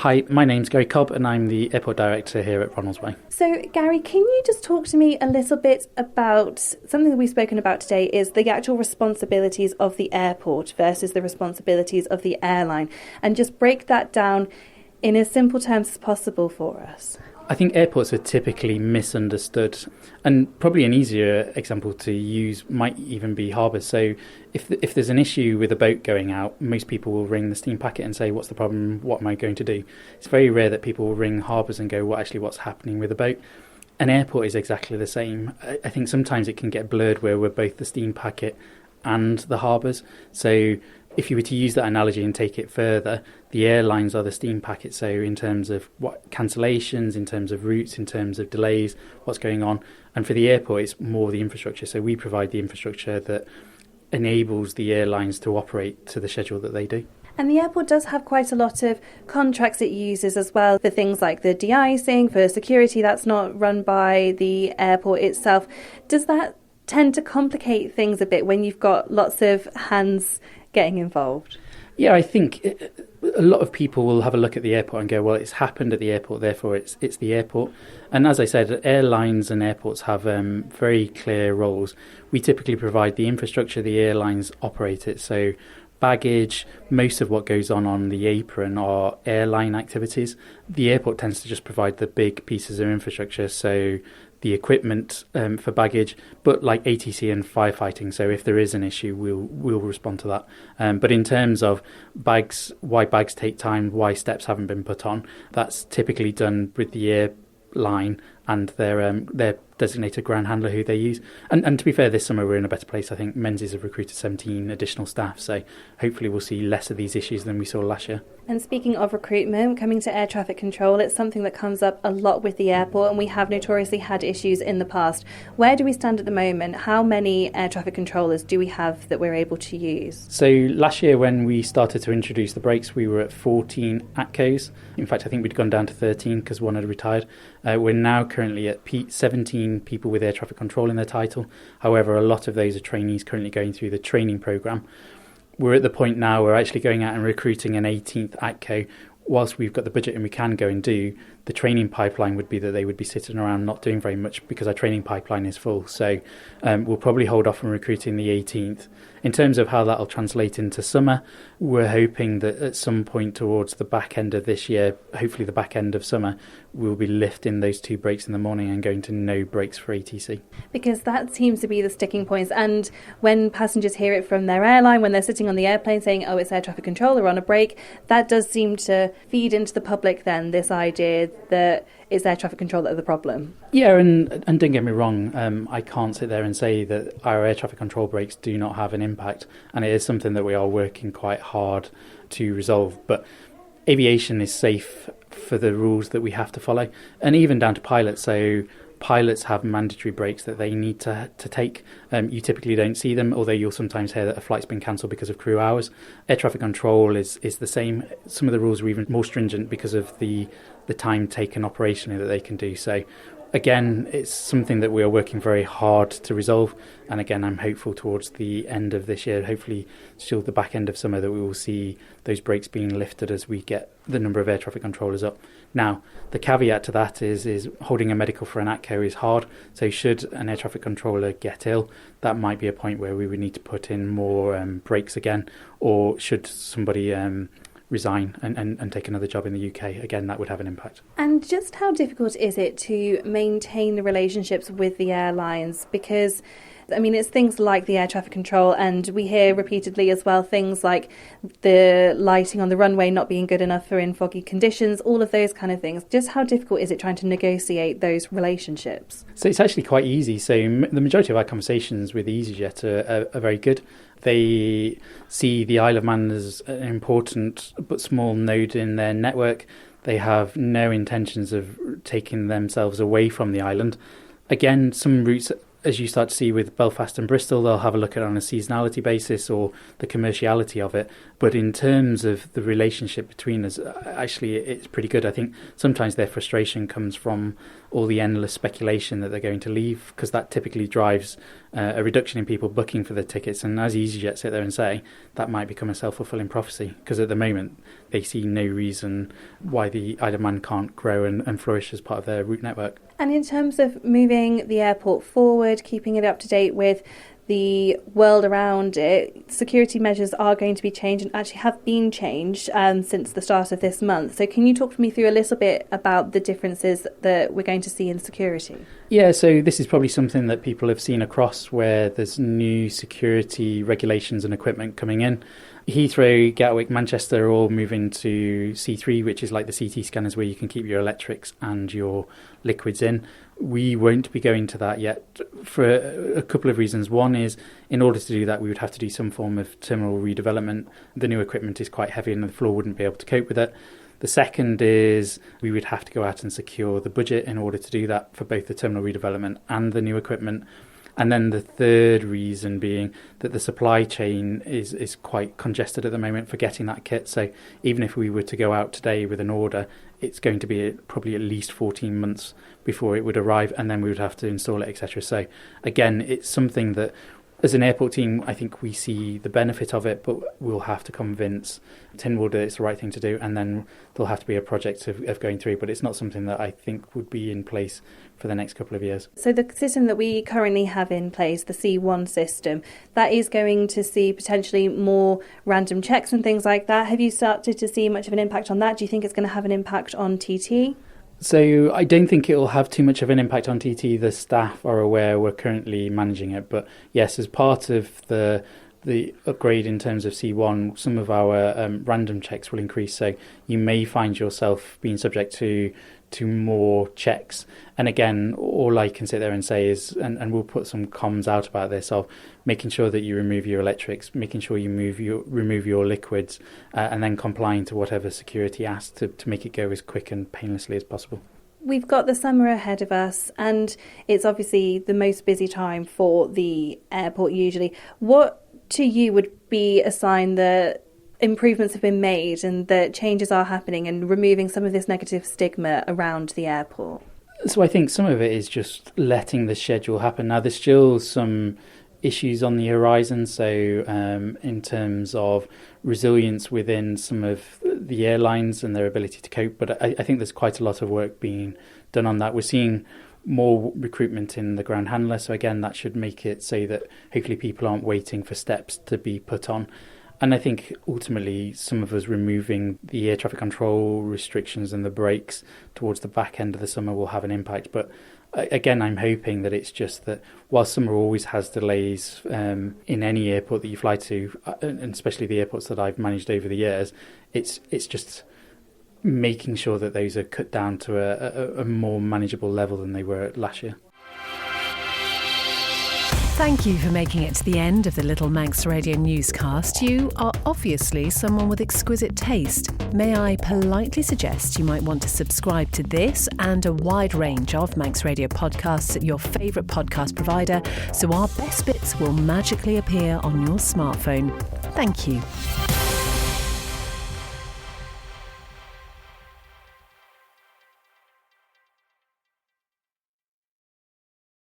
Hi, my name's Gary Cobb and I'm the Airport Director here at Ronaldsway. So, Gary, can you just talk to me a little bit about something that we've spoken about today is the actual responsibilities of the airport versus the responsibilities of the airline, and just break that down in as simple terms as possible for us? I think airports are typically misunderstood, and probably an easier example to use might even be harbours. So if there's an issue with a boat going out, most people will ring the steam packet and say, what's the problem, what am I going to do? It's very rare that people will ring harbours and go, what's happening with the boat? An airport is exactly the same. I think sometimes it can get blurred where we're both the steam packet and the harbours. So if you were to use that analogy and take it further, the airlines are the steam packet. So in terms of what cancellations, in terms of routes, in terms of delays, what's going on. And for the airport, it's more the infrastructure. So we provide the infrastructure that enables the airlines to operate to the schedule that they do. And the airport does have quite a lot of contracts it uses as well for things like the de-icing, for security that's not run by the airport itself. Does that tend to complicate things a bit when you've got lots of hands getting involved? Yeah, I think a lot of people will have a look at the airport and go, well, it's happened at the airport, therefore it's the airport. And as I said, airlines and airports have very clear roles. We typically provide the infrastructure, the airlines operate it. So baggage, most of what goes on the apron are airline activities. The airport tends to just provide the big pieces of infrastructure, so the equipment for baggage, but like ATC and firefighting. So if there is an issue, we'll respond to that. But in terms of bags, why bags take time, why steps haven't been put on, that's typically done with the airline and their designated ground handler who they use. And to be fair, this summer we're in a better place. I think Menzies have recruited 17 additional staff, so hopefully we'll see less of these issues than we saw last year. And speaking of recruitment, coming to air traffic control, it's something that comes up a lot with the airport, and we have notoriously had issues in the past. Where do we stand at the moment? How many air traffic controllers do we have that we're able to use? So last year when we started to introduce the brakes, we were at 14 ATCOs. In fact, I think we'd gone down to 13 because one had retired. We're now currently at 17 people with air traffic control in their title. However, a lot of those are trainees currently going through the training programme. We're at the point now where we're actually going out and recruiting an 18th ATCO. Whilst we've got the budget and we can go and do, the training pipeline would be that they would be sitting around not doing very much because our training pipeline is full. So we'll probably hold off on recruiting the 18th. In terms of how that'll translate into summer, we're hoping that at some point towards the back end of this year, hopefully the back end of summer, we'll be lifting those 2 brakes in the morning and going to no brakes for ATC. Because that seems to be the sticking points. And when passengers hear it from their airline, when they're sitting on the airplane saying, oh, it's air traffic control, they're on a brake, that does seem to feed into the public then, this idea that it's air traffic control that are the problem. Yeah, and don't get me wrong, I can't sit there and say that our air traffic control brakes do not have an impact, and it is something that we are working quite hard to resolve. But aviation is safe for the rules that we have to follow, and even down to pilots. So pilots have mandatory breaks that they need to take. You typically don't see them, although you'll sometimes hear that a flight's been cancelled because of crew hours. Air traffic control is the same. Some of the rules are even more stringent because of the time taken operationally that they can do. So again, it's something that we are working very hard to resolve. And again, I'm hopeful towards the end of this year, hopefully still the back end of summer, that we will see those brakes being lifted as we get the number of air traffic controllers up. Now, the caveat to that is holding a medical for an ATCO is hard. So should an air traffic controller get ill, that might be a point where we would need to put in more brakes again. Or should somebody resign and take another job in the UK, again, that would have an impact. And just how difficult is it to maintain the relationships with the airlines? Because I mean, it's things like the air traffic control, and we hear repeatedly as well things like the lighting on the runway not being good enough for in foggy conditions, all of those kind of things. Just how difficult is it trying to negotiate those relationships? So it's actually quite easy. So the majority of our conversations with EasyJet are very good. They see the Isle of Man as an important but small node in their network. They have no intentions of taking themselves away from the island. Again, some routes, as you start to see with Belfast and Bristol, they'll have a look at it on a seasonality basis or the commerciality of it. But in terms of the relationship between us, actually, it's pretty good. I think sometimes their frustration comes from all the endless speculation that they're going to leave, because that typically drives a reduction in people booking for the tickets. And as EasyJet sit there and say, that might become a self-fulfilling prophecy, because at the moment they see no reason why the Isle of Man can't grow and flourish as part of their route network. And in terms of moving the airport forward, keeping it up to date with the world around it, security measures are going to be changed and actually have been changed since the start of this month. So can you talk me through a little bit about the differences that we're going to see in security? Yeah, so this is probably something that people have seen across, where there's new security regulations and equipment coming in. Heathrow, Gatwick, Manchester are all moving to C3, which is like the CT scanners where you can keep your electrics and your liquids in. We won't be going to that yet for a couple of reasons. One is, in order to do that, we would have to do some form of terminal redevelopment. The new equipment is quite heavy and the floor wouldn't be able to cope with it. The second is we would have to go out and secure the budget in order to do that for both the terminal redevelopment and the new equipment. And then the third reason being that the supply chain is quite congested at the moment for getting that kit. So even if we were to go out today with an order, it's going to be probably at least 14 months before it would arrive, and then we would have to install it, etc. So again, it's something that as an airport team, I think we see the benefit of it, but we'll have to convince Tynwald that it's the right thing to do, and then there'll have to be a project of going through. But it's not something that I think would be in place for the next couple of years. So the system that we currently have in place, the C1 system, that is going to see potentially more random checks and things like that. Have you started to see much of an impact on that? Do you think it's going to have an impact on TT? So I don't think it will have too much of an impact on TT. The staff are aware we're currently managing it. But yes, as part of the upgrade in terms of C1, some of our random checks will increase. So you may find yourself being subject to more checks. And again, all I can sit there and say is, and we'll put some comms out about this, of making sure that you remove your electrics, making sure you remove your liquids, and then complying to whatever security asks to make it go as quick and painlessly as possible. We've got the summer ahead of us, and it's obviously the most busy time for the airport usually. What to you would be a sign that improvements have been made and that changes are happening and removing some of this negative stigma around the airport? So I think some of it is just letting the schedule happen. Now, there's still some issues on the horizon, so in terms of resilience within some of the airlines and their ability to cope, but I think there's quite a lot of work being done on that. We're seeing more recruitment in the ground handler, so again, that should make it so that hopefully people aren't waiting for steps to be put on. And I think ultimately some of us removing the air traffic control restrictions and the brakes towards the back end of the summer will have an impact. But again, I'm hoping that it's just that while summer always has delays in any airport that you fly to, and especially the airports that I've managed over the years, it's just making sure that those are cut down to a more manageable level than they were last year. Thank you for making it to the end of the Little Manx Radio newscast. You are obviously someone with exquisite taste. May I politely suggest you might want to subscribe to this and a wide range of Manx Radio podcasts at your favourite podcast provider, so our best bits will magically appear on your smartphone. Thank you.